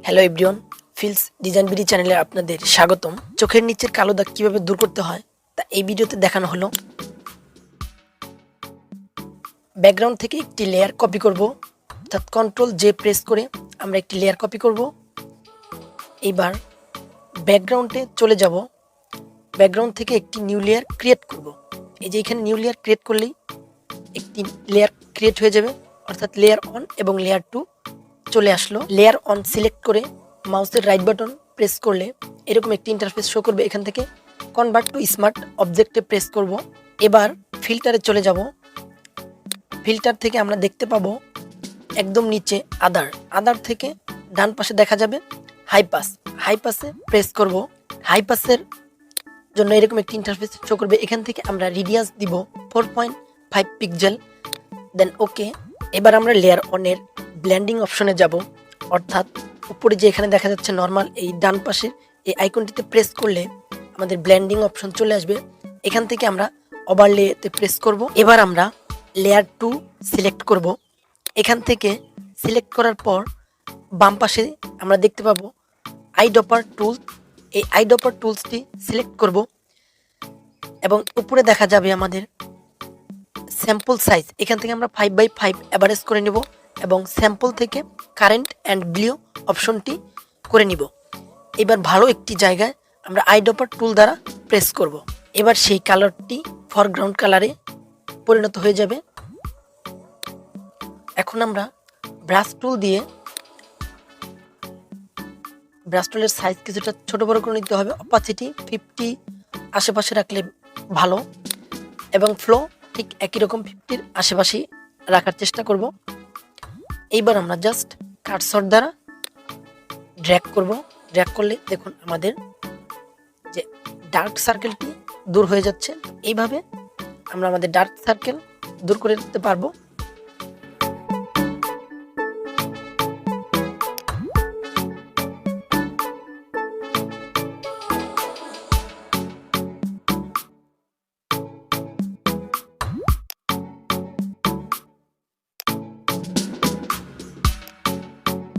Hello everyone, feels design BD চ্যানেলে আপনাদের স্বাগতম। চোখের নিচের কালো দাগ কিভাবে দূর করতে হয় তা এই ভিডিওতে দেখানো হলো। ব্যাকগ্রাউন্ড থেকে একটি লেয়ার কপি করব, অর্থাৎ কন্ট্রোল জে প্রেস করে আমরা একটি লেয়ার কপি করব। এইবার ব্যাকগ্রাউন্ডে চলে যাব, ব্যাকগ্রাউন্ড থেকে একটি নিউ লেয়ার ক্রিয়েট করব। এই যে এখানে নিউ লেয়ার ক্রিয়েট করলেই একটি লেয়ার ক্রিয়েট হয়ে যাবে, অর্থাৎ লেয়ার 1 এবং লেয়ার 2 চলে আসলো। লেয়ার 1 সিলেক্ট করে মাউসের রাইট বাটন প্রেস করলে এরকম একটি ইন্টারফেস শো করবে। এখান থেকে কনভার্ট টু স্মার্ট অবজেক্টে প্রেস করব। এবার ফিল্টারে চলে যাব। ফিল্টার থেকে আমরা দেখতে পাবো একদম নিচে আদার থেকে ডান পাশে দেখা যাবে হাই পাসে প্রেস করব। হাই পাসের জন্য এরকম একটি ইন্টারফেস শো করবে। এখান থেকে আমরা রেডিয়াস দিব 4.5 পিক্সেল, দেন ওকে। এবার আমরা লেয়ার 1 এর ব্লেন্ডিং অপশনে যাব, অর্থাৎ উপরে যে এখানে দেখা যাচ্ছে নর্মাল, এই ডান পাশে এই আইকনটিতে প্রেস করলে আমাদের ব্লেন্ডিং অপশন চলে আসবে। এখান থেকে আমরা ওভারলেতে প্রেস করব। এবার আমরা লেয়ার 2 সিলেক্ট করব। এখান থেকে সিলেক্ট করার পর বাম পাশে আমরা দেখতে পাবো আইড্রপার টুলস। এই আইড্রপার টুলসটি সিলেক্ট করব এবং উপরে দেখা যাবে আমাদের স্যাম্পল সাইজ। এখান থেকে আমরা 5x5 অ্যাভারেজ করে নেব এবং স্যাম্পল থেকে কারেন্ট অ্যান্ড ব্লিউ অপশনটি করে নিব। এবার ভালো একটি জায়গায় আমরা আইড্রপার টুল দ্বারা প্রেস করব। এবার সেই কালারটি ফরগ্রাউন্ড কালারে পরিণত হয়ে যাবে। এখন আমরা ব্রাশ টুল দিয়ে ব্রাশ টুলের সাইজ কিছুটা ছোট বড় করে নিতে হবে। অপাসিটি 50 আশেপাশে রাখলে ভালো এবং ফ্লো ঠিক একই রকম 50-র আশেপাশে রাখার চেষ্টা করব। এইবার আমরা জাস্ট কার্সর দ্বারা ড্র্যাগ করব। ড্র্যাগ করলে দেখুন আমাদের যে ডার্ক সার্কেলটি দূর হয়ে যাচ্ছে। এইভাবে আমরা আমাদের ডার্ক সার্কেল দূর করে দিতে পারবো।